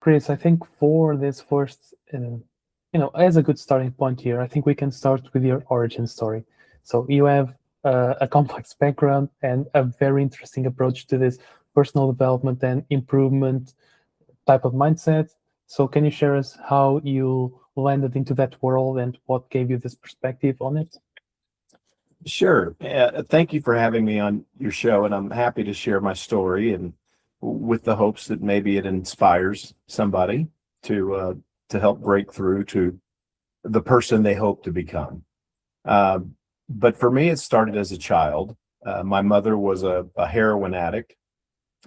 Chris, I think for this first, as a good starting point here, I think we can start with your origin story. So you have a complex background and a very interesting approach to this personal development and improvement type of mindset. So can you share us how you landed into that world and what gave you this perspective on it? Sure. Thank you for having me on your show, and I'm happy to share my story, and with the hopes that maybe it inspires somebody to help break through to the person they hope to become. Uh, but for me, it started as a child. My mother was a heroin addict,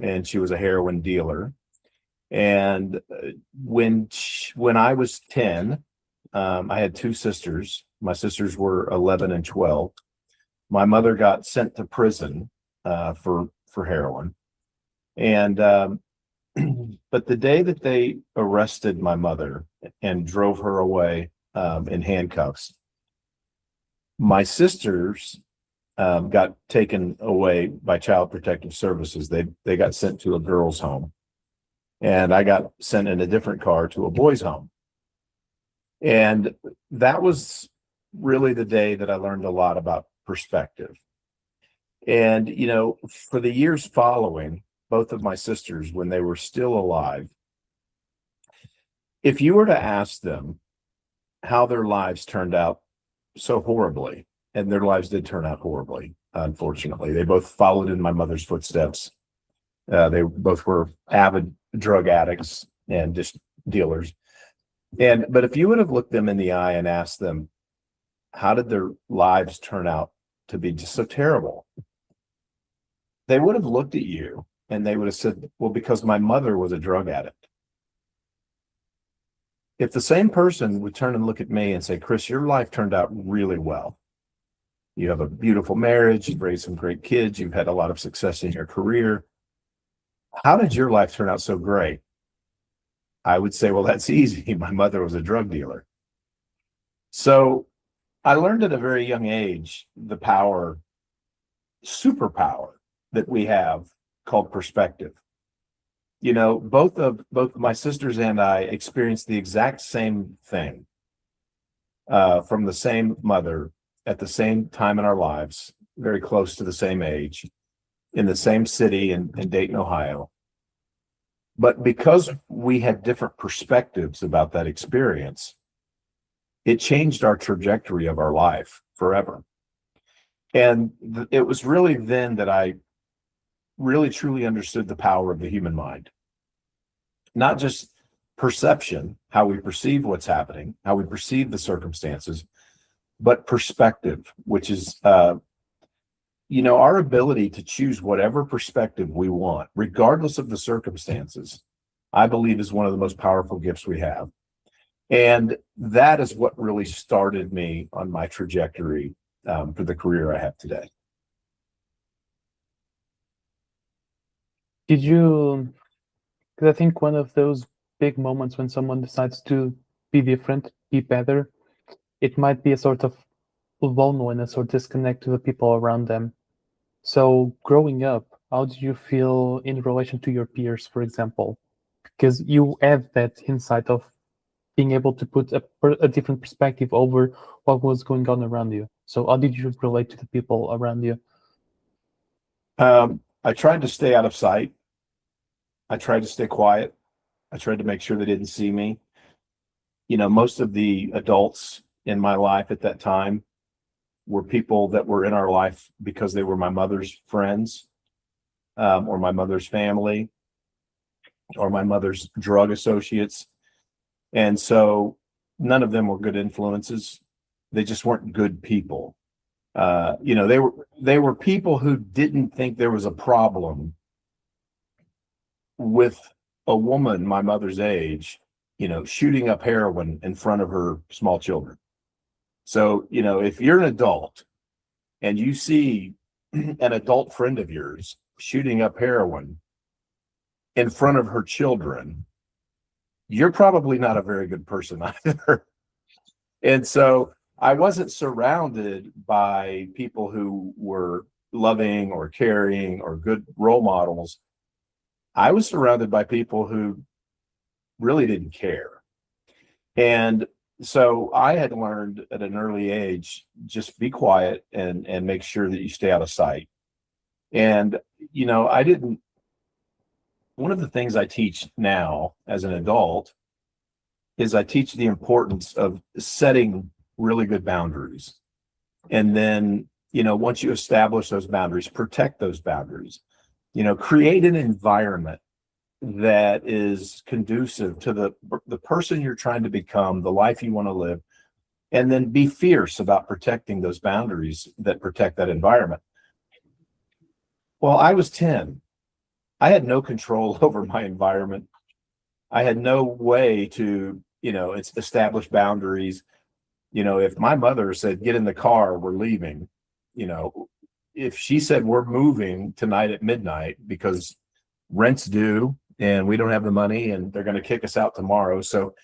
and she was a heroin dealer. And when I was 10, I had two sisters. My sisters were 11 and 12. My mother got sent to prison for heroin, and but the day that they arrested my mother and drove her away in handcuffs, my sisters got taken away by Child Protective Services. They got sent to a girls' home, and I got sent in a different car to a boys' home. And that was really the day that I learned a lot about perspective. And, for the years following, both of my sisters, when they were still alive, if you were to ask them how their lives turned out so horribly, and their lives did turn out horribly, unfortunately, they both followed in my mother's footsteps. They both were avid drug addicts and just dealers. But if you would have looked them in the eye and asked them, how did their lives turn out to be just so terrible? They would have looked at you and they would have said, well, because my mother was a drug addict. If the same person would turn and look at me and say, Chris, your life turned out really well. You have a beautiful marriage, you've raised some great kids, you've had a lot of success in your career. How did your life turn out so great? I would say, well, that's easy. My mother was a drug dealer. So I learned at a very young age the superpower that we have called perspective. Both my sisters and I experienced the exact same thing from the same mother at the same time in our lives, very close to the same age, in the same city in Dayton, Ohio. But because we had different perspectives about that experience, it changed our trajectory of our life forever. And it was really then that I really truly understood the power of the human mind. Not just perception, how we perceive what's happening, how we perceive the circumstances, but perspective, which is our ability to choose whatever perspective we want, regardless of the circumstances, I believe is one of the most powerful gifts we have. And that is what really started me on my trajectory for the career I have today. Did you, because I think one of those big moments when someone decides to be different, be better, it might be a sort of loneliness or disconnect to the people around them. So growing up, how do you feel in relation to your peers, for example? Because you have that insight of being able to put a different perspective over what was going on around you. So how did you relate to the people around you? I tried to stay out of sight. I tried to stay quiet. I tried to make sure they didn't see me. Most of the adults in my life at that time were people that were in our life because they were my mother's friends, or my mother's family, or my mother's drug associates. And so none of them were good influences. They just weren't good people. They were people who didn't think there was a problem with a woman my mother's age, shooting up heroin in front of her small children. So, if you're an adult and you see an adult friend of yours shooting up heroin in front of her children, you're probably not a very good person either. And so I wasn't surrounded by people who were loving or caring or good role models. I was surrounded by people who really didn't care. And so I had learned at an early age, just be quiet and make sure that you stay out of sight. And, I didn't, one of the things I teach now as an adult is I teach the importance of setting really good boundaries. And then, once you establish those boundaries, protect those boundaries, create an environment that is conducive to the person you're trying to become, the life you want to live, and then be fierce about protecting those boundaries that protect that environment. Well, I was 10. I had no control over my environment. I had no way to, it's establish boundaries. If my mother said, get in the car, we're leaving, if she said we're moving tonight at midnight because rent's due and we don't have the money and they're going to kick us out tomorrow, so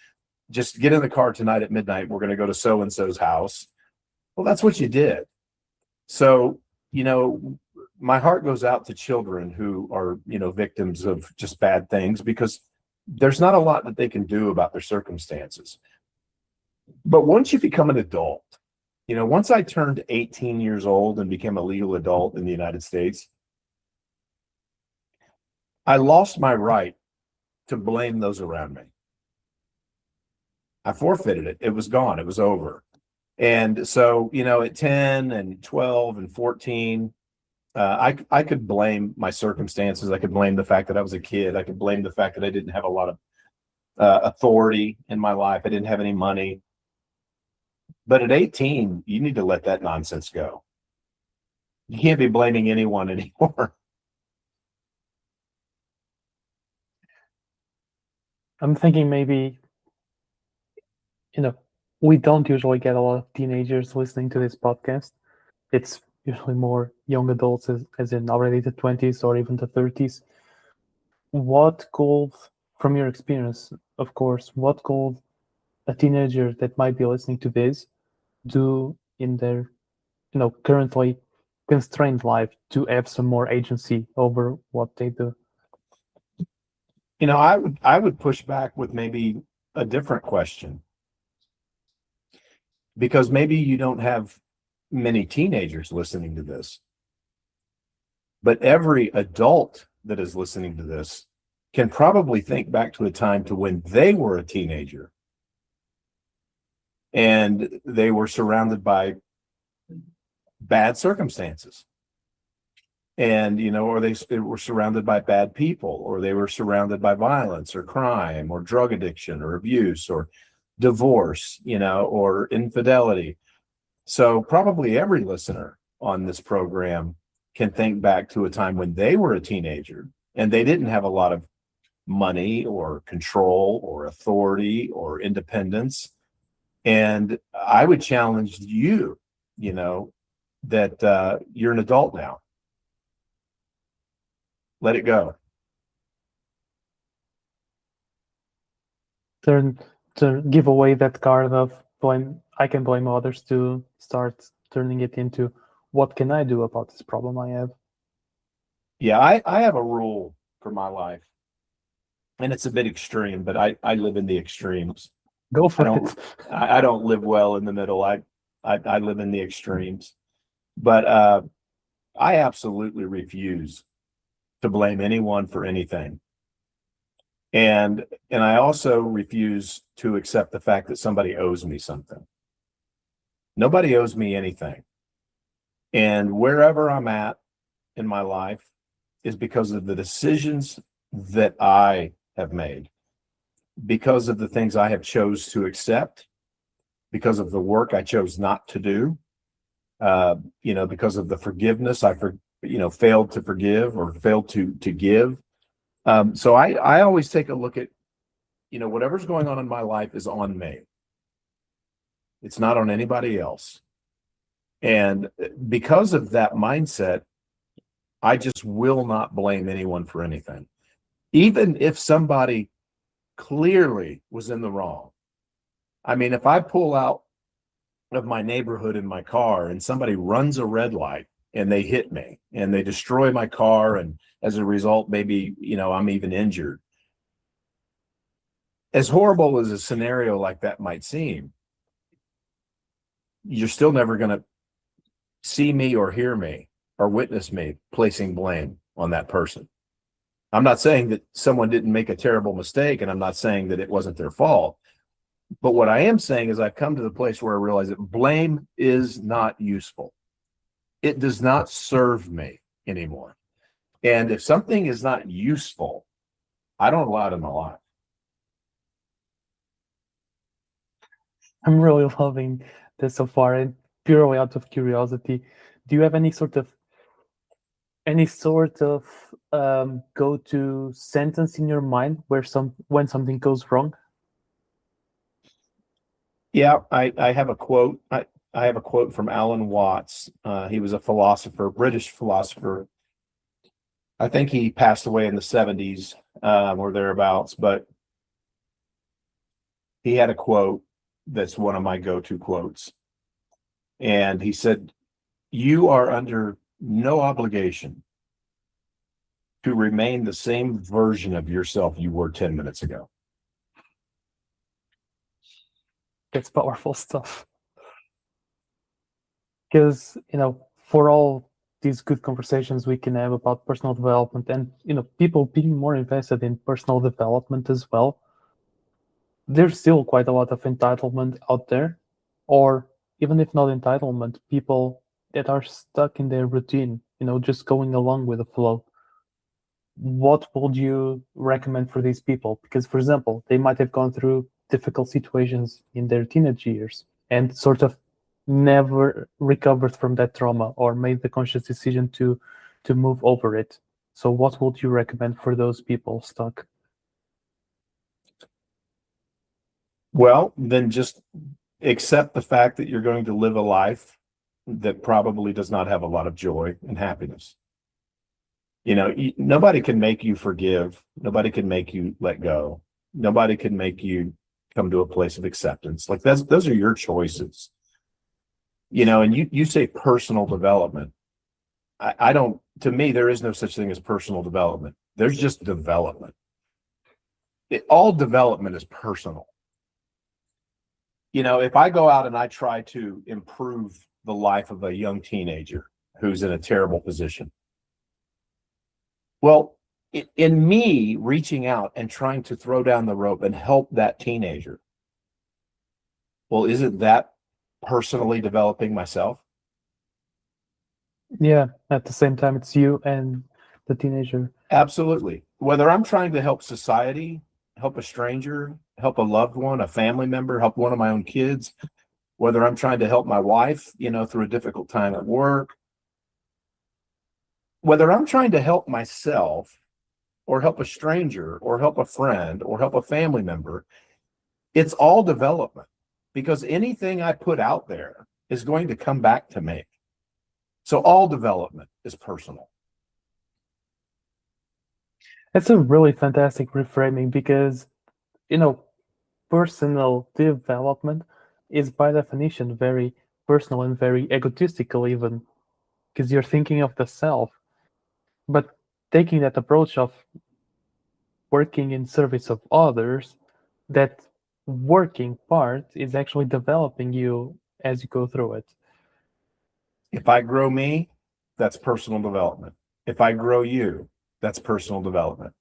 just get in the car tonight at midnight, we're going to go to so and so's house. Well, that's what you did. So, my heart goes out to children who are, victims of just bad things, because there's not a lot that they can do about their circumstances. But once you become an adult, once I turned 18 years old and became a legal adult in the United States, I lost my right to blame those around me. I forfeited it. It was gone. It was over. And so, at 10 and 12 and 14, I could blame my circumstances. I could blame the fact that I was a kid. I could blame the fact that I didn't have a lot of authority in my life. I didn't have any money. But at 18, you need to let that nonsense go. You can't be blaming anyone anymore. I'm thinking maybe, we don't usually get a lot of teenagers listening to this podcast. It's usually more young adults, as in already the 20s or even the 30s. What could, from your experience, of course, what could a teenager that might be listening to this do in their, currently constrained life to have some more agency over what they do? I would push back with maybe a different question, because maybe you don't have many teenagers listening to this, but every adult that is listening to this can probably think back to a time to when they were a teenager and they were surrounded by bad circumstances, and or they were surrounded by bad people, or they were surrounded by violence or crime or drug addiction or abuse or divorce, or infidelity. So probably every listener on this program can think back to a time when they were a teenager and they didn't have a lot of money or control or authority or independence. And I would challenge you, that you're an adult now. Let it go. To give away that card of blame, I can blame others, to start turning it into, what can I do about this problem I have? Yeah, I have a rule for my life, and it's a bit extreme, but I live in the extremes. Go for it. I don't live well in the middle. I live in the extremes. But I absolutely refuse to blame anyone for anything. And I also refuse to accept the fact that somebody owes me something. Nobody owes me anything. And wherever I'm at in my life is because of the decisions that I have made, because of the things I have chose to accept, because of the work I chose not to do, because of the forgiveness I failed to forgive or failed to give. So I always take a look at, whatever's going on in my life is on me. It's not on anybody else. And because of that mindset, I just will not blame anyone for anything. Even if somebody clearly was in the wrong. I mean, if I pull out of my neighborhood in my car and somebody runs a red light and they hit me and they destroy my car, and as a result, maybe, I'm even injured. as horrible as a scenario like that might seem, you're still never going to see me or hear me or witness me placing blame on that person. I'm not saying that someone didn't make a terrible mistake, and I'm not saying that it wasn't their fault. But what I am saying is I've come to the place where I realize that blame is not useful. It does not serve me anymore. And if something is not useful, I don't allow it in my life. I'm really loving this so far, and purely out of curiosity, do you have any sort of go-to sentence in your mind where when something goes wrong? Yeah, I have a quote. I have a quote from Alan Watts. He was a philosopher, British philosopher. I think he passed away in the 70s or thereabouts, but he had a quote that's one of my go-to quotes. And he said, "You are under no obligation to remain the same version of yourself you were 10 minutes ago." That's powerful stuff. Because, for all these good conversations we can have about personal development and, people being more invested in personal development as well, there's still quite a lot of entitlement out there, or even if not entitlement, people that are stuck in their routine, just going along with the flow. What would you recommend for these people? Because, for example, they might have gone through difficult situations in their teenage years and sort of never recovered from that trauma or made the conscious decision to move over it. So what would you recommend for those people stuck? Well, then just accept the fact that you're going to live a life that probably does not have a lot of joy and happiness. Nobody can make you forgive. Nobody can make you let go. Nobody can make you come to a place of acceptance. Like those are your choices. And you say personal development. I don't, to me, there is no such thing as personal development. There's just development. All development is personal. If I go out and I try to improve the life of a young teenager who's in a terrible position, well, in me reaching out and trying to throw down the rope and help that teenager, well, isn't that personally developing myself? Yeah, at the same time, it's you and the teenager. Absolutely. Whether I'm trying to help society, help a stranger, help a loved one, a family member, help one of my own kids, whether I'm trying to help my wife, through a difficult time at work, whether I'm trying to help myself or help a stranger or help a friend or help a family member, it's all development, because anything I put out there is going to come back to me. So all development is personal. It's a really fantastic reframing because, personal development is by definition very personal and very egotistical, even because you're thinking of the self. But taking that approach of working in service of others, that working part is actually developing you as you go through it. If I grow me, that's personal development. If I grow you, that's personal development.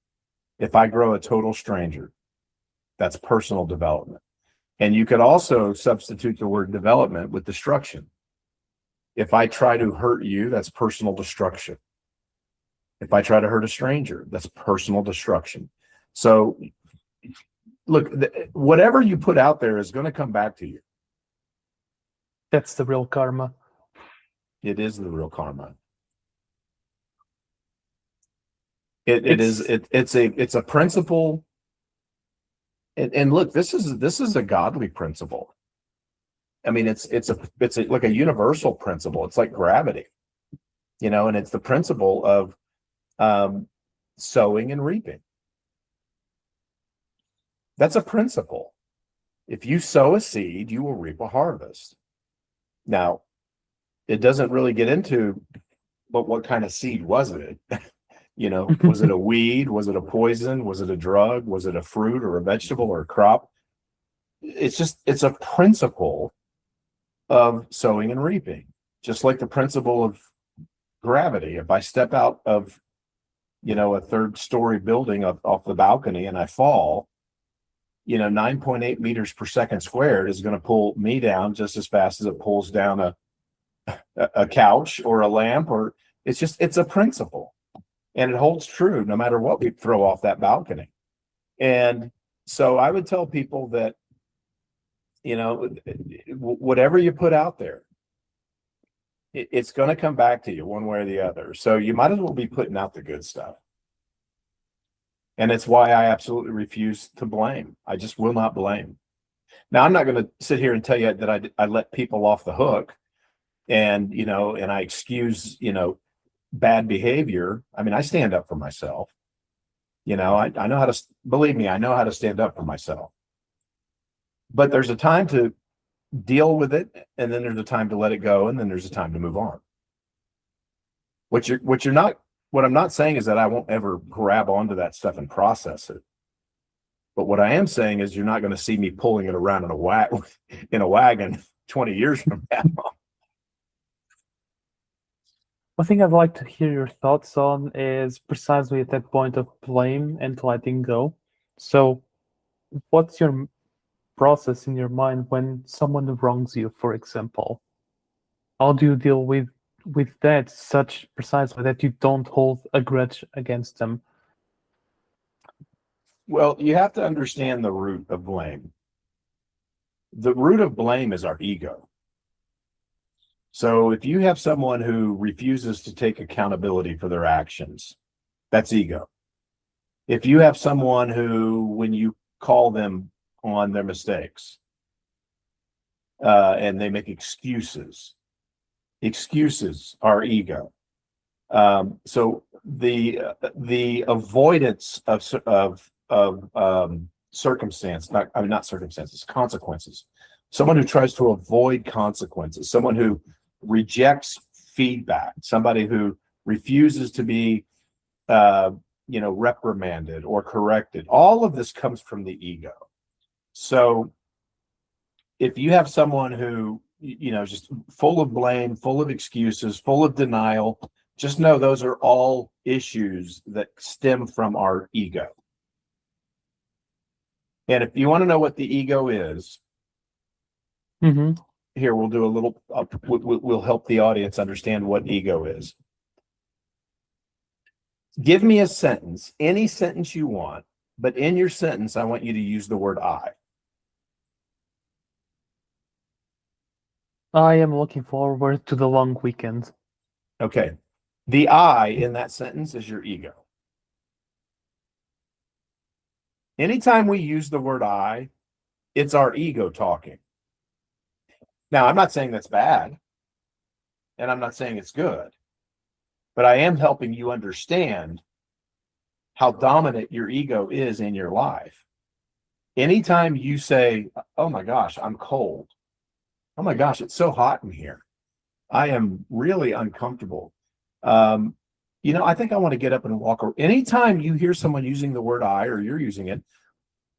If I grow a total stranger, that's personal development. And you could also substitute the word development with destruction. If I try to hurt you, that's personal destruction. If I try to hurt a stranger, that's personal destruction. So look, whatever you put out there is going to come back to you. That's the real karma. It is the real karma. It's a principle. And look, this is a godly principle. I mean, it's like a universal principle. It's like gravity, and it's the principle of sowing and reaping. That's a principle. If you sow a seed, you will reap a harvest. Now, it doesn't really get into, but what kind of seed was it? Was it a weed? Was it a poison? Was it a drug? Was it a fruit or a vegetable or a crop? It's a principle of sowing and reaping, just like the principle of gravity. If I step out of, a third story building off the balcony and I fall, 9.8 meters per second squared is going to pull me down just as fast as it pulls down a couch or a lamp, or it's a principle, and it holds true no matter what we throw off that balcony. And so I would tell people that, whatever you put out there, it's going to come back to you one way or the other. So you might as well be putting out the good stuff. And it's why I absolutely refuse to blame. I just will not blame. Now, I'm not going to sit here and tell you that I let people off the hook and, and I excuse, bad behavior. I mean, I stand up for myself. I know how to, believe me, I know how to stand up for myself. But there's a time to deal with it, and then there's a time to let it go, and then there's a time to move on. What I'm not saying is that I won't ever grab onto that stuff and process it. But what I am saying is you're not going to see me pulling it around in a wagon 20 years from now. One thing I'd like to hear your thoughts on is precisely at that point of blame and letting go. So, what's your process in your mind when someone wrongs you, for example? How do you deal with that such precisely that you don't hold a grudge against them? Well, you have to understand the root of blame. The root of blame is our ego. So if you have someone who refuses to take accountability for their actions, that's ego. If you have someone who, when you call them on their mistakes, and they make excuses are ego. So the avoidance of circumstance, not circumstances, consequences. Someone who tries to avoid consequences, someone who rejects feedback, somebody who refuses to be, reprimanded or corrected. All of this comes from the ego. So if you have someone who, just full of blame, full of excuses, full of denial, just know those are all issues that stem from our ego. And if you want to know what the ego is, here we'll do a little, we'll help the audience understand what ego is. Give me a sentence, any sentence you want, but in your sentence, I want you to use the word I. I am looking forward to the long weekend. Okay. The I in that sentence is your ego. Anytime we use the word I, it's our ego talking. Now, I'm not saying that's bad, and I'm not saying it's good, but I am helping you understand how dominant your ego is in your life. Anytime you say, oh my gosh, I'm cold. Oh my gosh, it's so hot in here. I am really uncomfortable. I think I want to get up and walk. Anytime you hear someone using the word I, or you're using it,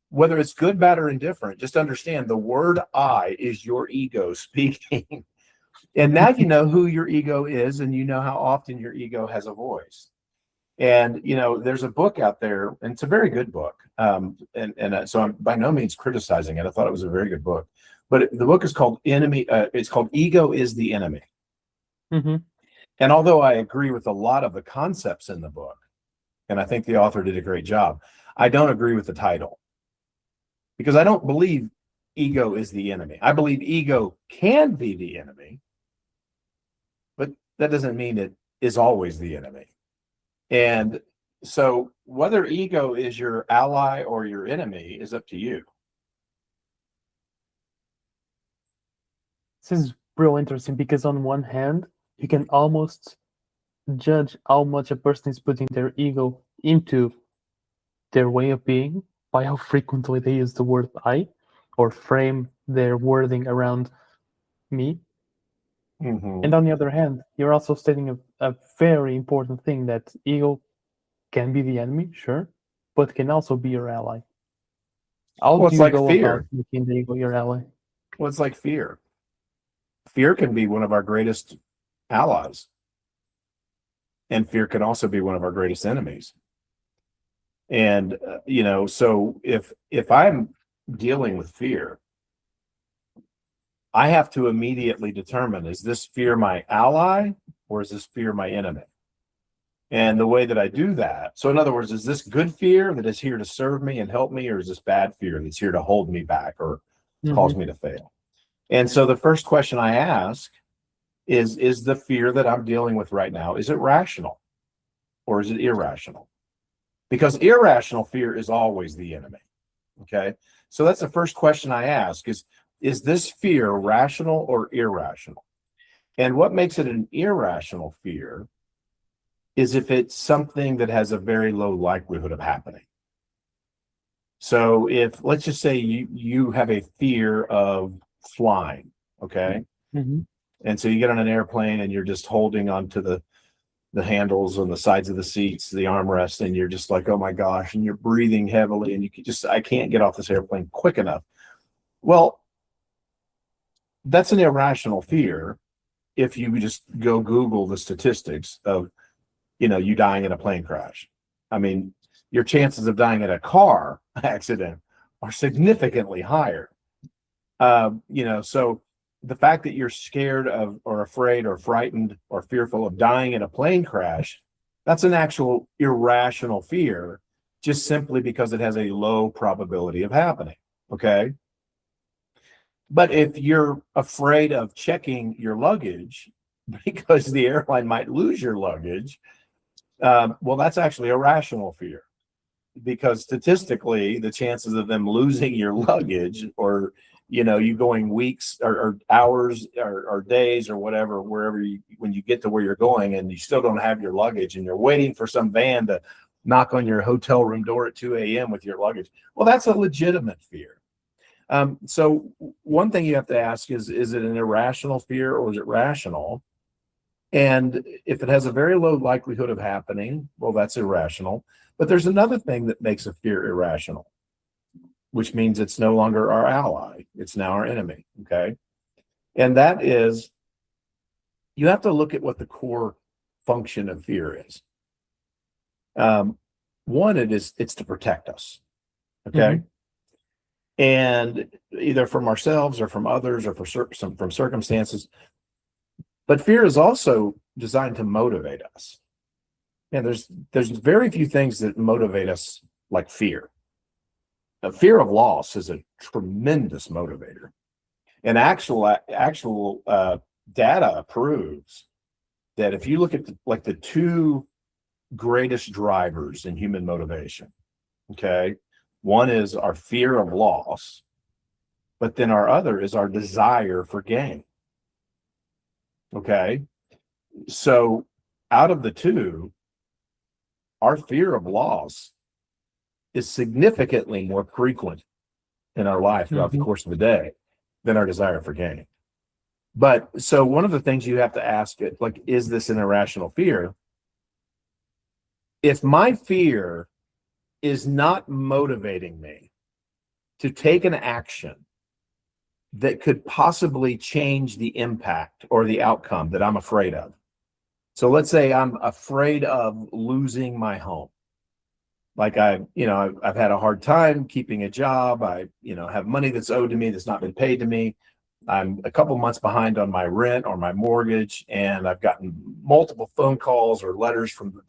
whether it's good, bad, or indifferent, just understand the word I is your ego speaking. And now you know who your ego is, and you know how often your ego has a voice. And, there's a book out there, and it's a very good book. So I'm by no means criticizing it. I thought it was a very good book. But the book is called it's called Ego is the Enemy. And although I agree with a lot of the concepts in the book, and I think the author did a great job, I don't agree with the title. Because I don't believe ego is the enemy. I believe ego can be the enemy, but that doesn't mean it is always the enemy. And so whether ego is your ally or your enemy is up to you. This is real interesting because on one hand, you can almost judge how much a person is putting their ego into their way of being by how frequently they use the word I or frame their wording around me. And on the other hand, you're also stating a very important thing, that ego can be the enemy, sure, but can also be your ally. How Well, do it's you like go about fear. making the ego your ally? Well, it's like fear. Fear can be one of our greatest allies, and fear can also be one of our greatest enemies. And so if I'm dealing with fear, I have to immediately determine, is this fear my ally or is this fear my enemy? And the way that I do that, so in other words, is this good fear that is here to serve me and help me, or is this bad fear that's here to hold me back or cause me to fail? And so the first question I ask is the fear that I'm dealing with right now, is it rational or is it irrational? Because irrational fear is always the enemy. Okay. So that's the first question I ask is this fear rational or irrational? And what makes it an irrational fear is if it's something that has a very low likelihood of happening. So if, let's just say you have a fear of flying, okay? Mm-hmm. And so you get on an airplane and you're just holding onto the handles on the sides of the seats, the armrest, and you're just like, oh my gosh, and you're breathing heavily and I can't get off this airplane quick enough. Well, that's an irrational fear if you just go Google the statistics of, you dying in a plane crash. I mean, your chances of dying in a car accident are significantly higher. So the fact that you're scared of or afraid or frightened or fearful of dying in a plane crash, that's an actual irrational fear, just simply because it has a low probability of happening. Okay. But if you're afraid of checking your luggage because the airline might lose your luggage, well, that's actually a rational fear, because statistically, the chances of them losing your luggage or you going weeks or hours or days or whatever, when you get to where you're going and you still don't have your luggage and you're waiting for some van to knock on your hotel room door at 2 a.m. with your luggage, well, that's a legitimate fear. So one thing you have to ask is it an irrational fear or is it rational? And if it has a very low likelihood of happening, well, that's irrational. But there's another thing that makes a fear irrational, which means it's no longer our ally. It's now our enemy. Okay. And that is, you have to look at what the core function of fear is. One, it's to protect us. Okay. Mm-hmm. And either from ourselves or from others or from circumstances. But fear is also designed to motivate us. And there's very few things that motivate us like fear. Fear of loss is a tremendous motivator, and actual data proves that if you look at the two greatest drivers in human motivation, okay, one is our fear of loss, but then our other is our desire for gain. Okay, so out of the two, our fear of loss is significantly more frequent in our life throughout the course of the day than our desire for gain. But so one of the things you have to ask it, like, is this an irrational fear? If my fear is not motivating me to take an action that could possibly change the impact or the outcome that I'm afraid of. So let's say I'm afraid of losing my home. Like I've had a hard time keeping a job. I have money that's owed to me that's not been paid to me. I'm a couple months behind on my rent or my mortgage, and I've gotten multiple phone calls or letters from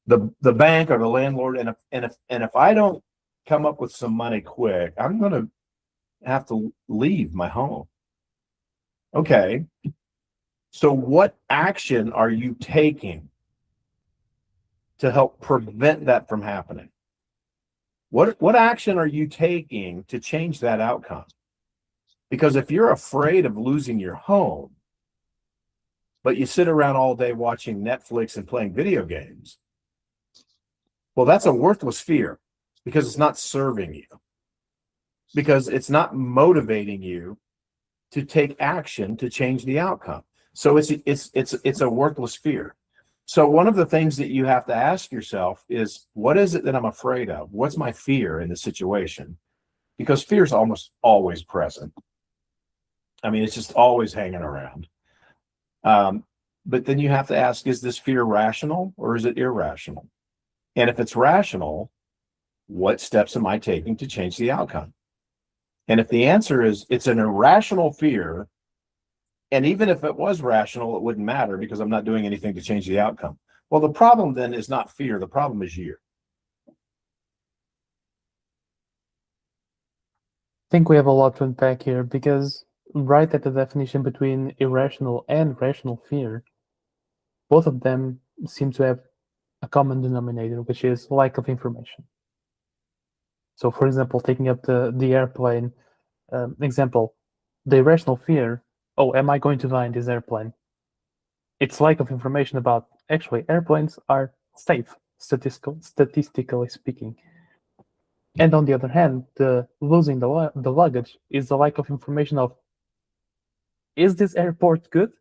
the bank or the landlord. And if I don't come up with some money quick, I'm going to have to leave my home. Okay. So what action are you taking to help prevent that from happening? What action are you taking to change that outcome? Because if you're afraid of losing your home, but you sit around all day watching Netflix and playing video games, well, that's a worthless fear because it's not serving you, because it's not motivating you to take action to change the outcome. So it's a worthless fear. So one of the things that you have to ask yourself is, what is it that I'm afraid of? What's my fear in the situation? Because fear is almost always present. I mean, it's just always hanging around. Um, but then you have to ask, is this fear rational or is it irrational? And if it's rational, what steps am I taking to change the outcome? And if the answer is it's an irrational fear, and even if it was rational, it wouldn't matter because I'm not doing anything to change the outcome. Well, the problem then is not fear. The problem is you. I think we have a lot to unpack here because right at the definition between irrational and rational fear, both of them seem to have a common denominator, which is lack of information. So, for example, taking up the airplane example, the irrational fear, oh, am I going to die in this airplane? It's lack of information about actually airplanes are safe, statistically speaking. And on the other hand, the losing the luggage is the lack of information of, is this airport good?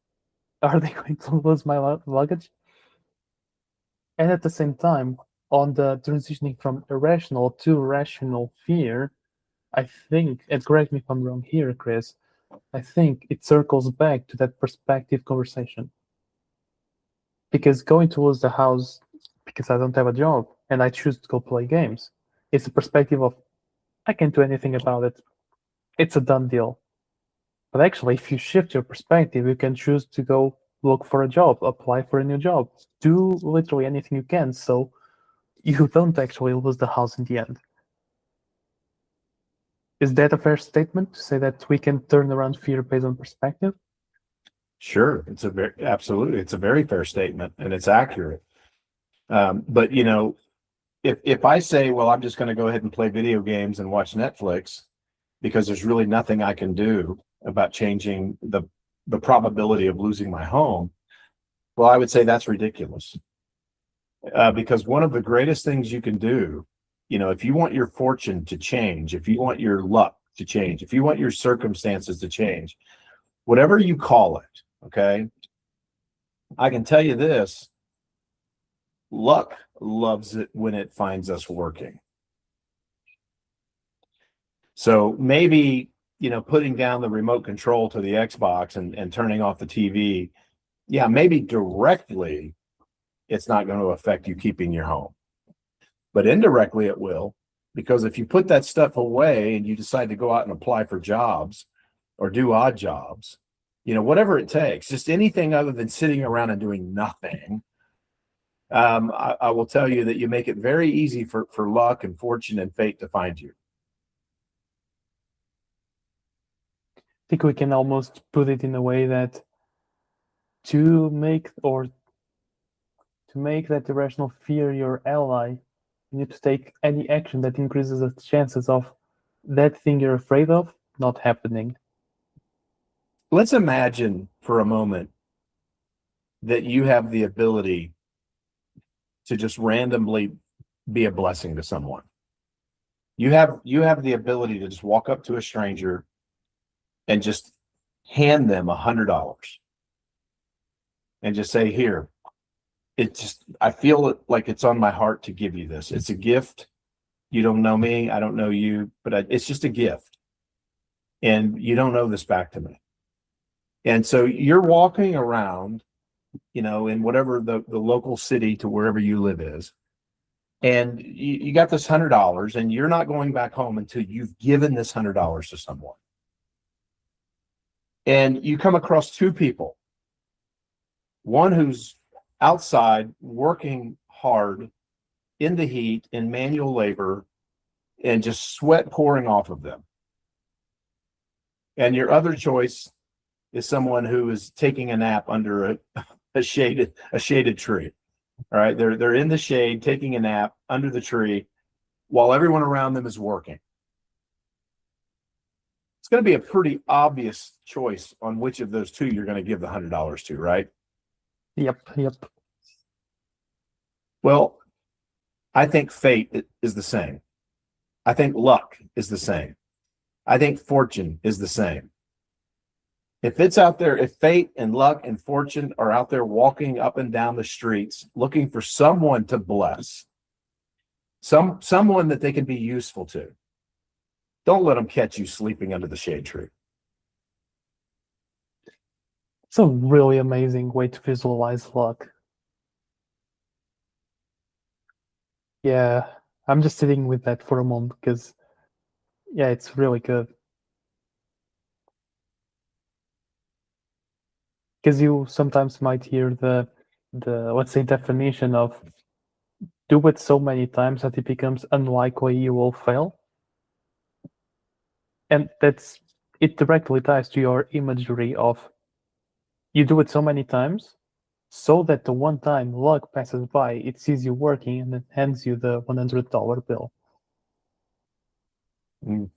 Are they going to lose my luggage? And at the same time, on the transitioning from irrational to rational fear, I think, and correct me if I'm wrong here, Chris, I think it circles back to that perspective conversation. Because going to lose the house because I don't have a job and I choose to go play games, it's the perspective of, I can't do anything about it. It's a done deal. But actually, if you shift your perspective, you can choose to go look for a job, apply for a new job, do literally anything you can so you don't actually lose the house in the end. Is that a fair statement to say that we can turn around fear based on perspective? Sure, absolutely, it's a very fair statement, and it's accurate. But if I say, well, I'm just going to go ahead and play video games and watch Netflix because there's really nothing I can do about changing the probability of losing my home, well, I would say that's ridiculous. Because one of the greatest things you can do, if you want your fortune to change, if you want your luck to change, if you want your circumstances to change, whatever you call it, okay, I can tell you this: luck loves it when it finds us working. So maybe, putting down the remote control to the Xbox and turning off the TV, yeah, maybe directly it's not going to affect you keeping your home. But indirectly it will, because if you put that stuff away and you decide to go out and apply for jobs or do odd jobs, whatever it takes, just anything other than sitting around and doing nothing, I will tell you that you make it very easy for luck and fortune and fate to find you. I think we can almost put it in a way that to make that irrational fear your ally, you need to take any action that increases the chances of that thing you're afraid of not happening. Let's imagine for a moment that you have the ability to just randomly be a blessing to someone. You have the ability to just walk up to a stranger and just hand them $100 and just say, here, I feel it like it's on my heart to give you this. It's a gift. You don't know me. I don't know you, but it's just a gift. And you don't owe this back to me. And so you're walking around, in whatever the local city to wherever you live is. And you got this $100 and you're not going back home until you've given this $100 to someone. And you come across two people, one who's outside working hard in the heat in manual labor and just sweat pouring off of them. And your other choice is someone who is taking a nap under a shaded tree. All right. They're in the shade, taking a nap under the tree while everyone around them is working. It's going to be a pretty obvious choice on which of those two you're going to give the $100 to, right? Yep. Well, I think fate is the same. I think luck is the same. I think fortune is the same. If it's out there, if fate and luck and fortune are out there walking up and down the streets looking for someone to bless, someone that they can be useful to, don't let them catch you sleeping under the shade tree. It's a really amazing way to visualize luck. Yeah, I'm just sitting with that for a moment because, yeah, it's really good. Because you sometimes might hear the let's say definition of do it so many times that it becomes unlikely you will fail. And it directly ties to your imagery of you do it so many times so that the one time luck passes by, it sees you working and then hands you the $100 bill.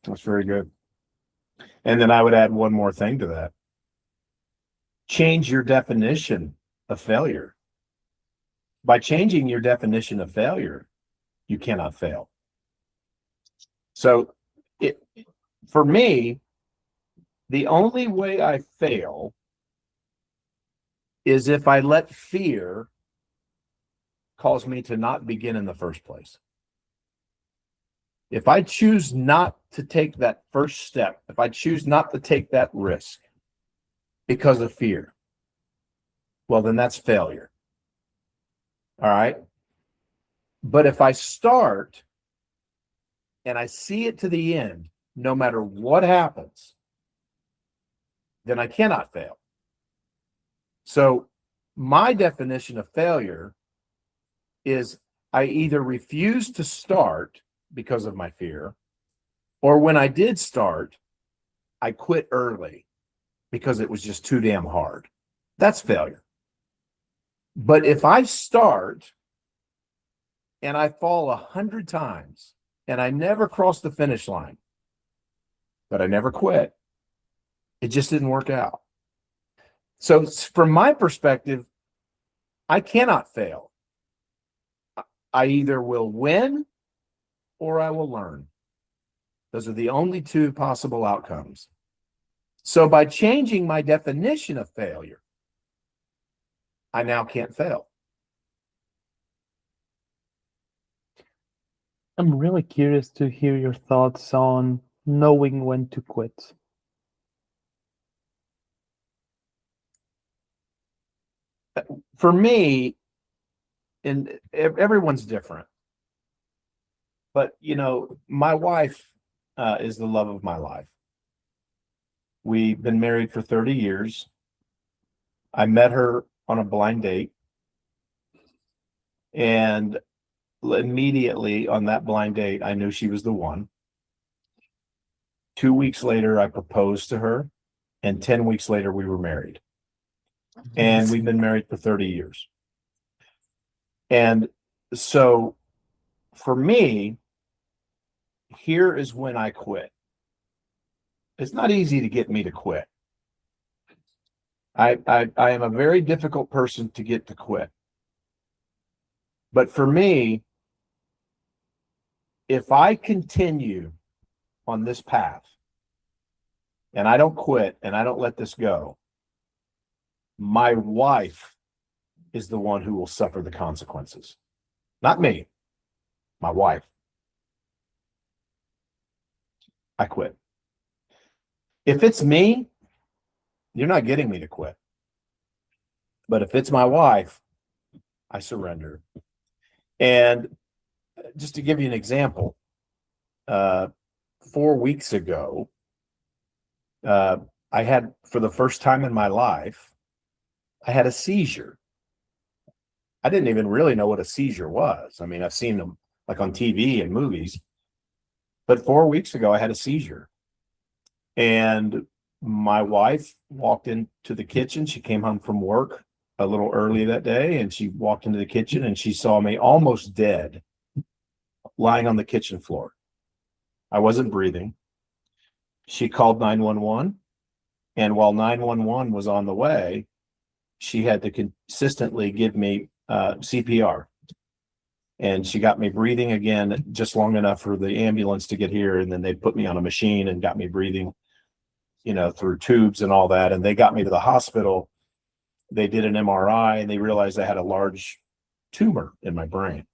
That's very good. And then I would add one more thing to that. Change your definition of failure. By changing your definition of failure, you cannot fail. So for me, the only way I fail is if I let fear cause me to not begin in the first place. If I choose not to take that first step, if I choose not to take that risk because of fear, well, then that's failure. All right. But if I start and I see it to the end, no matter what happens, then I cannot fail. So my definition of failure is I either refuse to start because of my fear, or when I did start, I quit early because it was just too damn hard. That's failure. But if I start and I fall 100 times and I never cross the finish line, but I never quit, it just didn't work out. So from my perspective, I cannot fail. I either will win or I will learn. Those are the only two possible outcomes. So by changing my definition of failure, I now can't fail. I'm really curious to hear your thoughts on knowing when to quit. For me, and everyone's different, but my wife is the love of my life. We've been married for 30 years. I met her on a blind date, and immediately on that blind date, I knew she was the one. 2 weeks later, I proposed to her, and 10 weeks later, we were married. And we've been married for 30 years. And so for me, here is when I quit. It's not easy to get me to quit. I am a very difficult person to get to quit. But for me, if I continue on this path and I don't quit and I don't let this go, my wife is the one who will suffer the consequences. Not me, my wife. I quit. If it's me, you're not getting me to quit. But if it's my wife, I surrender. And just to give you an example, 4 weeks ago, I had, for the first time in my life, I had a seizure. I didn't even really know what a seizure was. I mean, I've seen them like on TV and movies. But 4 weeks ago, I had a seizure. And my wife walked into the kitchen. She came home from work a little early that day, and she walked into the kitchen and she saw me almost dead, lying on the kitchen floor. I wasn't breathing. She called 911. And while 911 was on the way, she had to consistently give me CPR. And she got me breathing again just long enough for the ambulance to get here. And then they put me on a machine and got me breathing. through tubes and all that. And they got me to the hospital. They did an MRI and they realized I had a large tumor in my brain.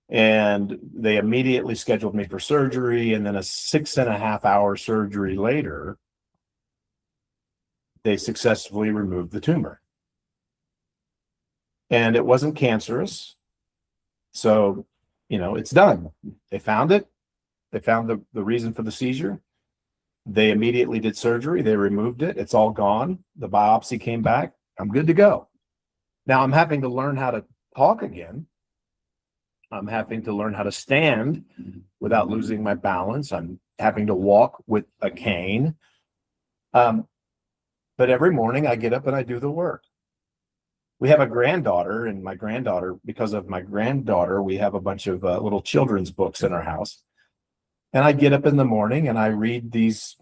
And they immediately scheduled me for surgery. And then a 6.5-hour surgery later, they successfully removed the tumor. And it wasn't cancerous. So, it's done. They found it. They found the reason for the seizure. They immediately did surgery. They removed it. It's all gone. The biopsy came back. I'm good to go. Now I'm having to learn how to talk again. I'm having to learn how to stand without losing my balance. I'm having to walk with a cane. But every morning I get up and I do the work. We have a granddaughter, and because of my granddaughter, we have a bunch of little children's books in our house. And I get up in the morning and I read these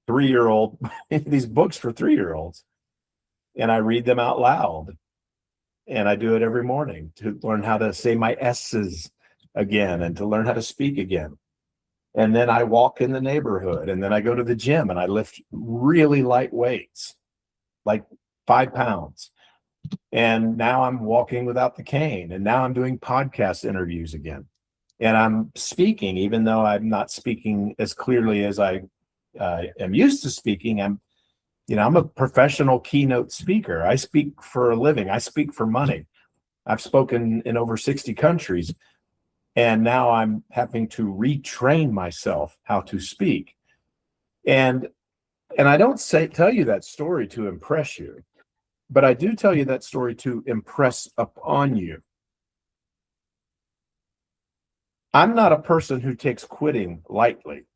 3-year-old, these books for 3-year-olds. And I read them out loud. And I do it every morning to learn how to say my S's again and to learn how to speak again. And then I walk in the neighborhood, and then I go to the gym and I lift really light weights, like 5 pounds. And now I'm walking without the cane. And now I'm doing podcast interviews again. And I'm speaking, even though I'm not speaking as clearly as I am used to speaking. I'm a professional keynote speaker. I speak for a living. I speak for money. I've spoken in over 60 countries. And now I'm having to retrain myself how to speak. And I don't tell you that story to impress you, but I do tell you that story to impress upon you. I'm not a person who takes quitting lightly.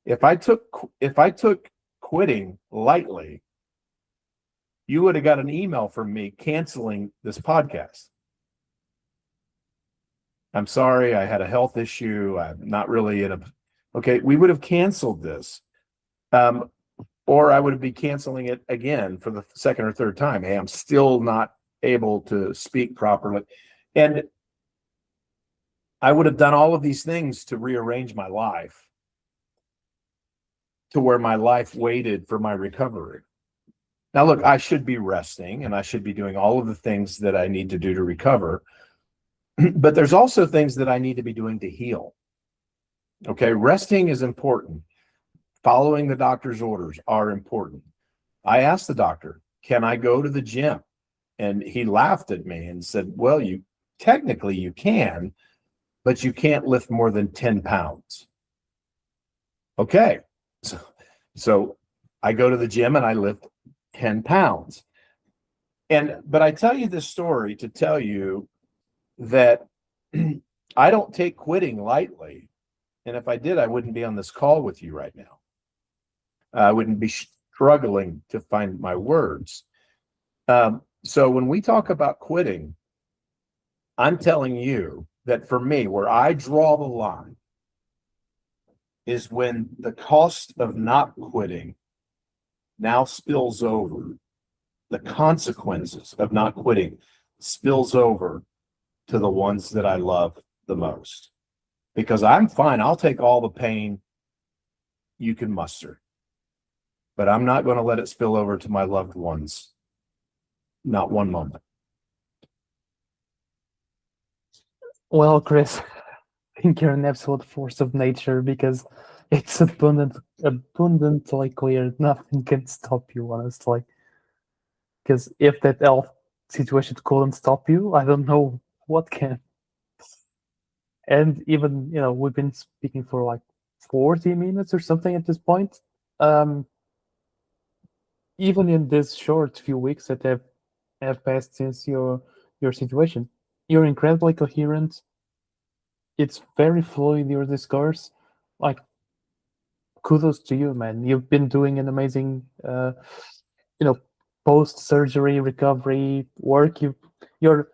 If I took quitting lightly, you would have got an email from me canceling this podcast. I'm sorry, I had a health issue. I'm not really okay, we would have canceled this. Or I would be canceling it again for the second or third time. Hey, I'm still not able to speak properly. And I would have done all of these things to rearrange my life to where my life waited for my recovery. Now, look, I should be resting and I should be doing all of the things that I need to do to recover. But there's also things that I need to be doing to heal. Okay, resting is important. Following the doctor's orders are important. I asked the doctor, can I go to the gym? And he laughed at me and said, well, technically you can, but you can't lift more than 10 pounds. Okay. So I go to the gym and I lift 10 pounds. But I tell you this story to tell you that I don't take quitting lightly. And if I did, I wouldn't be on this call with you right now. I wouldn't be struggling to find my words. So when we talk about quitting, I'm telling you that for me, where I draw the line is when the cost of not quitting now spills over. The consequences of not quitting spills over to the ones that I love the most. Because I'm fine. I'll take all the pain you can muster. But I'm not going to let it spill over to my loved ones. Not one moment. Well, Chris, I think you're an absolute force of nature because it's abundantly clear nothing can stop you, honestly. Because if that health situation couldn't stop you, I don't know what can. And even, we've been speaking for like 40 minutes or something at this point. Even in this short few weeks that have passed since your situation, you're incredibly coherent. It's very fluid, your discourse. Like, kudos to you, man. You've been doing an amazing, post-surgery recovery work. Your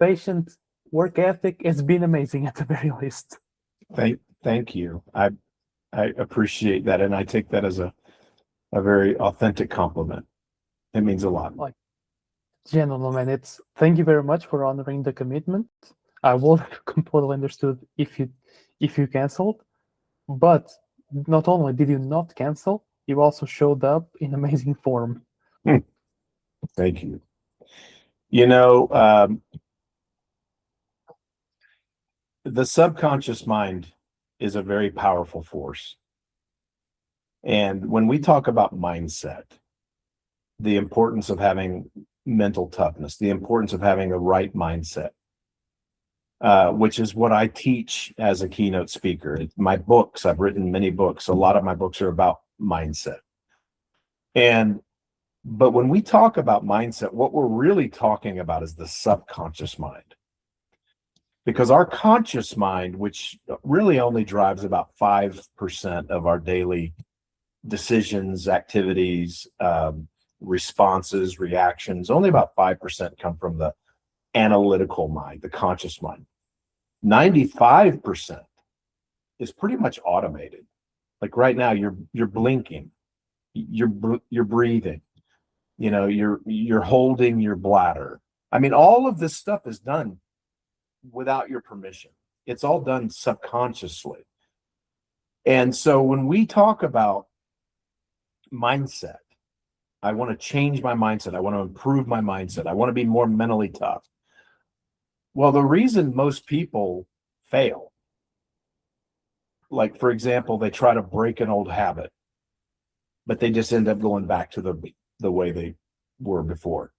patient work ethic has been amazing at the very least. Thank you. I appreciate that, and I take that as a very authentic compliment. It means a lot. Like, gentlemen, thank you very much for honoring the commitment. I would have completely understood if you canceled, but not only did you not cancel, you also showed up in amazing form. Thank you. You know, the subconscious mind is a very powerful force. And when we talk about mindset, the importance of having mental toughness, the importance of having a right mindset, which is what I teach as a keynote speaker. My books, I've written many books. A lot of my books are about mindset. But when we talk about mindset, what we're really talking about is the subconscious mind. Because our conscious mind, which really only drives about 5% of our daily decisions, activities, responses, reactions, only about 5% come from the analytical mind, the conscious mind. 95% is pretty much automated. Like right now, you're blinking, you're breathing, you're holding your bladder. I mean, all of this stuff is done without your permission. It's all done subconsciously. And so when we talk about mindset, I want to change my mindset. I want to improve my mindset. I want to be more mentally tough. Well, the reason most people fail, like for example, they try to break an old habit, but they just end up going back to the way they were before.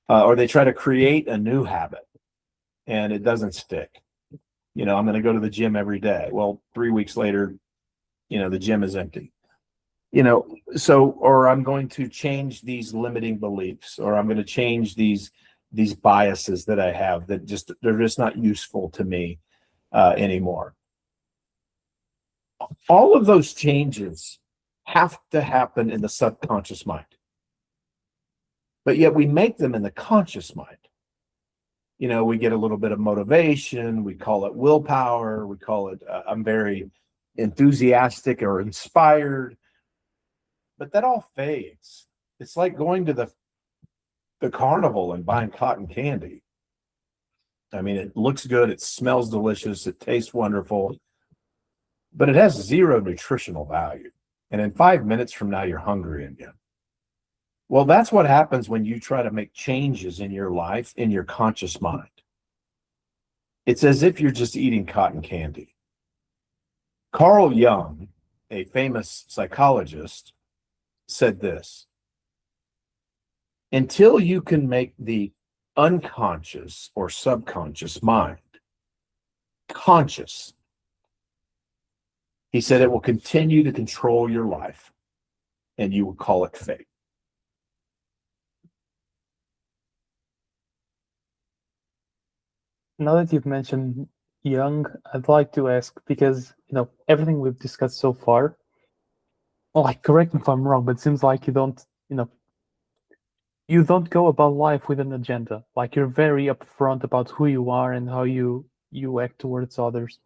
Or they try to create a new habit and it doesn't stick. I'm going to go to the gym every day. Well, 3 weeks later, the gym is empty. Or I'm going to change these limiting beliefs, or I'm going to change these biases that I have that they're just not useful to me anymore. All of those changes have to happen in the subconscious mind, but yet we make them in the conscious mind. We get a little bit of motivation. We call it willpower. We call it, I'm very enthusiastic or inspired, but that all fades. It's like going to the carnival and buying cotton candy. I mean, it looks good. It smells delicious. It tastes wonderful, but it has zero nutritional value. And in 5 minutes from now, you're hungry again. Well, that's what happens when you try to make changes in your life, in your conscious mind. It's as if you're just eating cotton candy. Carl Jung, a famous psychologist, said this: until you can make the unconscious or subconscious mind conscious, he said, it will continue to control your life, and you will call it fate. Now that you've mentioned Jung, I'd like to ask, because everything we've discussed so far, correct me if I'm wrong, but it seems like you don't go about life with an agenda. Like, you're very upfront about who you are and how you act towards others.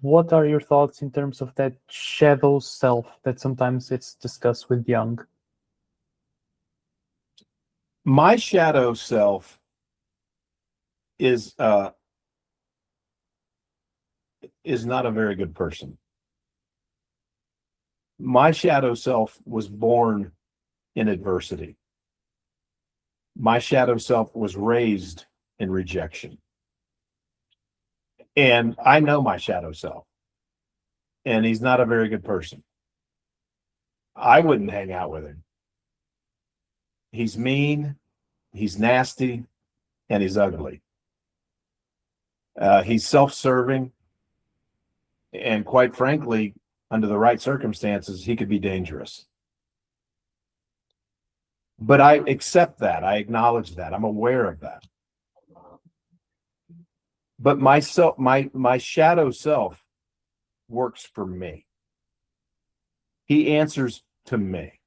What are your thoughts in terms of that shadow self that sometimes it's discussed with Jung? My shadow self is not a very good person. My shadow self was born in adversity. My shadow self was raised in rejection. And I know my shadow self, and he's not a very good person. I wouldn't hang out with him. He's mean, he's nasty, and he's ugly. He's self-serving, and quite frankly, under the right circumstances, he could be dangerous. But I accept that. I acknowledge that. I'm aware of that. But my shadow self works for me. He answers to me.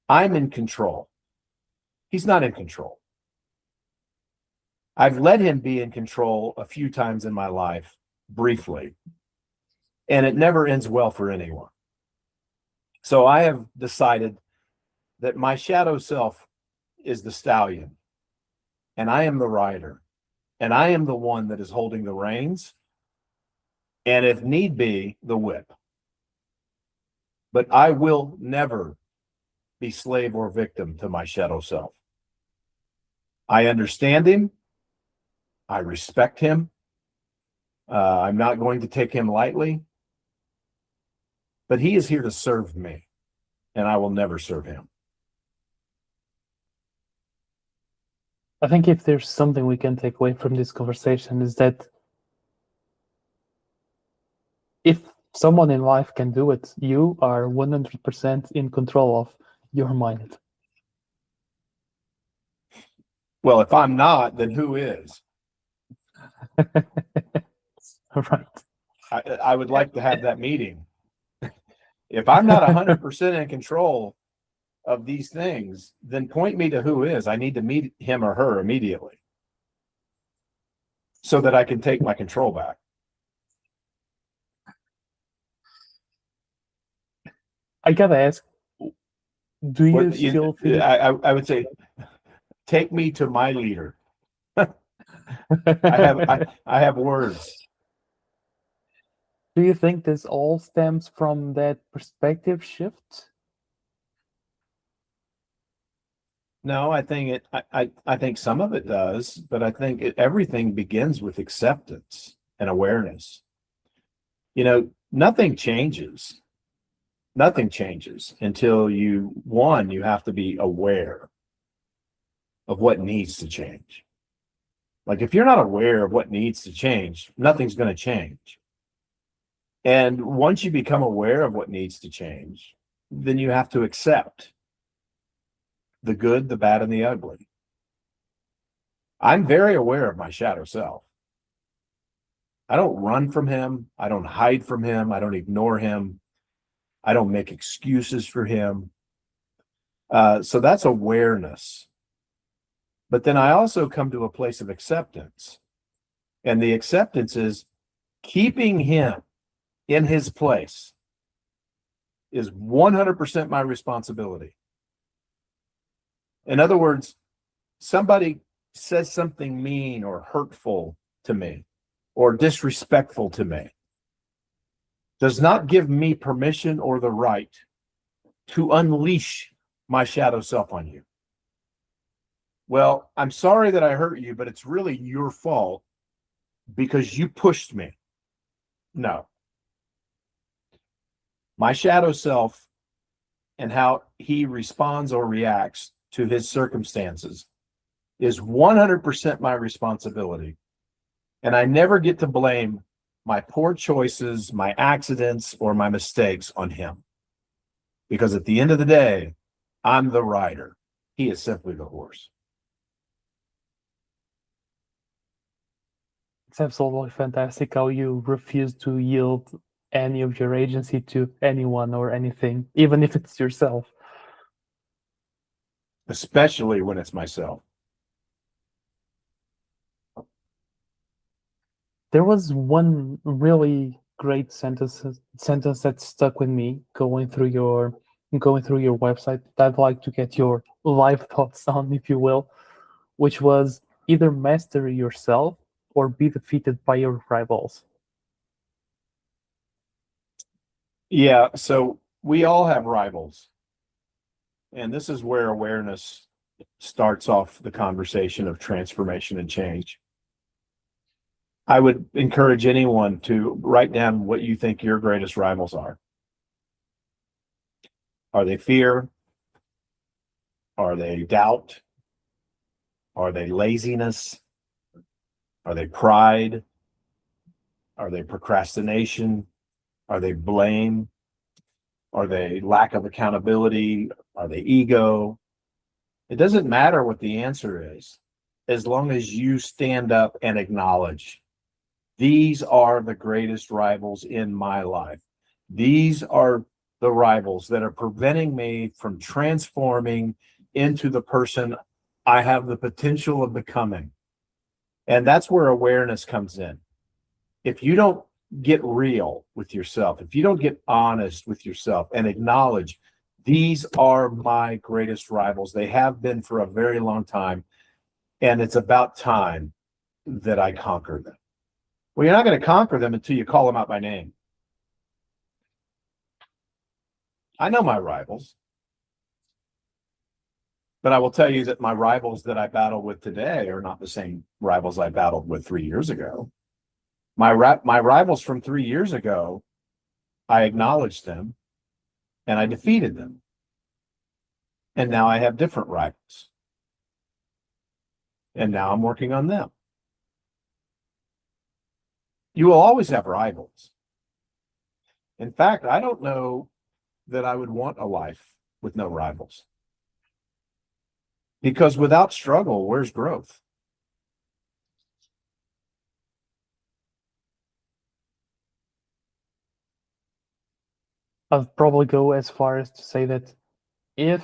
I'm in control. He's not in control. I've let him be in control a few times in my life, briefly, and it never ends well for anyone. So I have decided that my shadow self is the stallion, and I am the rider, and I am the one that is holding the reins, and if need be, the whip. But I will never be slave or victim to my shadow self. I understand him. I respect him. I'm not going to take him lightly, but he is here to serve me, and I will never serve him. I think if there's something we can take away from this conversation is that if someone in life can do it, you are 100% in control of your mind. Well, if I'm not, then who is? Right. I would like to have that meeting. If I'm not 100% in control of these things, then point me to who is. I need to meet him or her immediately so that I can take my control back. I gotta ask, do you still feel I would say, take me to my leader. I have words. do you think this all stems from that perspective shift? No, I think it. I think some of it does, but I think everything begins with acceptance and awareness. You know, nothing changes. Nothing changes until you have to be aware of what needs to change. Like if you're not aware of what needs to change, nothing's going to change. And once you become aware of what needs to change, then you have to accept the good, the bad, and the ugly. I'm very aware of my shadow self. I don't run from him. I don't hide from him. I don't ignore him. I don't make excuses for him. So that's awareness. But then I also come to a place of acceptance. And the acceptance is keeping him in his place is 100% my responsibility. In other words, somebody says something mean or hurtful to me or disrespectful to me does not give me permission or the right to unleash my shadow self on you. Well, I'm sorry that I hurt you, but it's really your fault because you pushed me. No. My shadow self and how he responds or reacts to his circumstances is 100% my responsibility. And I never get to blame my poor choices, my accidents, or my mistakes on him. Because at the end of the day, I'm the rider. He is simply the horse. It's absolutely fantastic how you refuse to yield any of your agency to anyone or anything, even if it's yourself. Especially when it's myself. There was one really great sentence that stuck with me going through your website that I'd like to get your live thoughts on, if you will, which was either master yourself or be defeated by your rivals. Yeah, so we all have rivals. And this is where awareness starts off the conversation of transformation and change. I would encourage anyone to write down what you think your greatest rivals are. Are they fear? Are they doubt? Are they laziness? Are they pride? Are they procrastination? Are they blame? Are they lack of accountability? Are they ego? It doesn't matter what the answer is, as long as you stand up and acknowledge these are the greatest rivals in my life. These are the rivals that are preventing me from transforming into the person I have the potential of becoming. And that's where awareness comes in. If you don't get real with yourself, if you don't get honest with yourself and acknowledge these are my greatest rivals, they have been for a very long time, and it's about time that I conquer them. Well, you're not going to conquer them until you call them out by name. I know my rivals, but I will tell you that my rivals that I battle with today are not the same rivals I battled with 3 years ago. My rivals from 3 years ago, I acknowledged them and I defeated them. And now I have different rivals. And now I'm working on them. You will always have rivals. In fact, I don't know that I would want a life with no rivals. Because without struggle, where's growth? I'd probably go as far as to say that if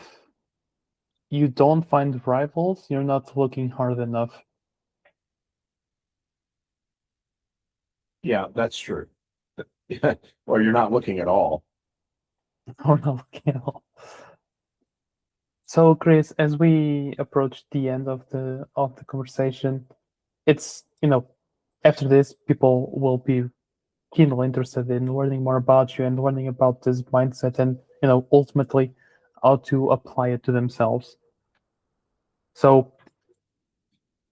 you don't find rivals, you're not looking hard enough. Yeah, that's true. Or you're not looking at all. Or not looking at all. So, Chris, as we approach the end of the conversation, it's, after this, people will be keenly interested in learning more about you and learning about this mindset and, ultimately how to apply it to themselves. So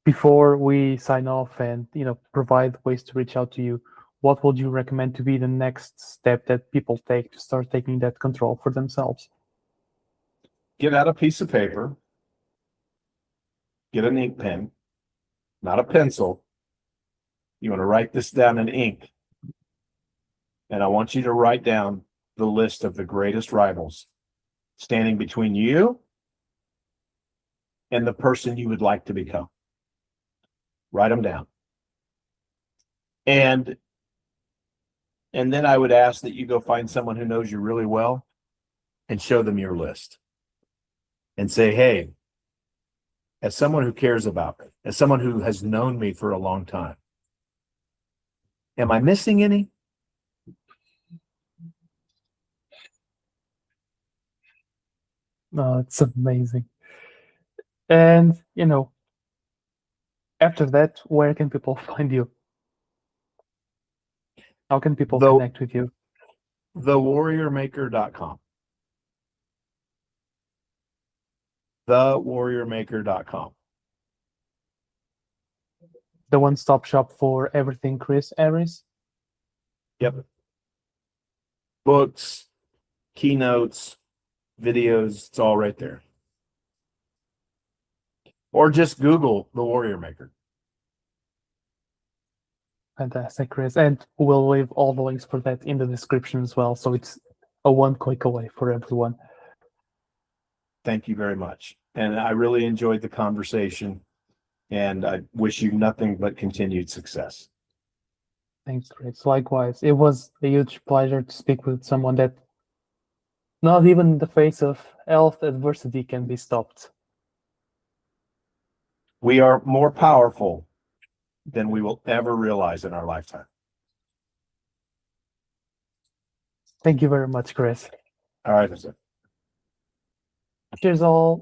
before we sign off and, provide ways to reach out to you, what would you recommend to be the next step that people take to start taking that control for themselves? Get out a piece of paper, get an ink pen, not a pencil. You want to write this down in ink. And I want you to write down the list of the greatest rivals standing between you and the person you would like to become. Write them down. And then I would ask that you go find someone who knows you really well and show them your list. And say, hey, as someone who cares about me, as someone who has known me for a long time, am I missing any? Oh, it's amazing. And, after that, where can people find you? How can people connect with you? TheWarriorMaker.com. TheWarriorMaker.com. The one-stop shop for everything Chris Aries? Yep. Books, keynotes, videos, it's all right there. Or just Google The Warrior Maker. Fantastic, Chris. And we'll leave all the links for that in the description as well. So it's a one-click away for everyone. Thank you very much. And I really enjoyed the conversation. And I wish you nothing but continued success. Thanks, Chris. Likewise. It was a huge pleasure to speak with someone that not even in the face of health adversity can be stopped. We are more powerful than we will ever realize in our lifetime. Thank you very much, Chris. All right, that's it. Cheers all.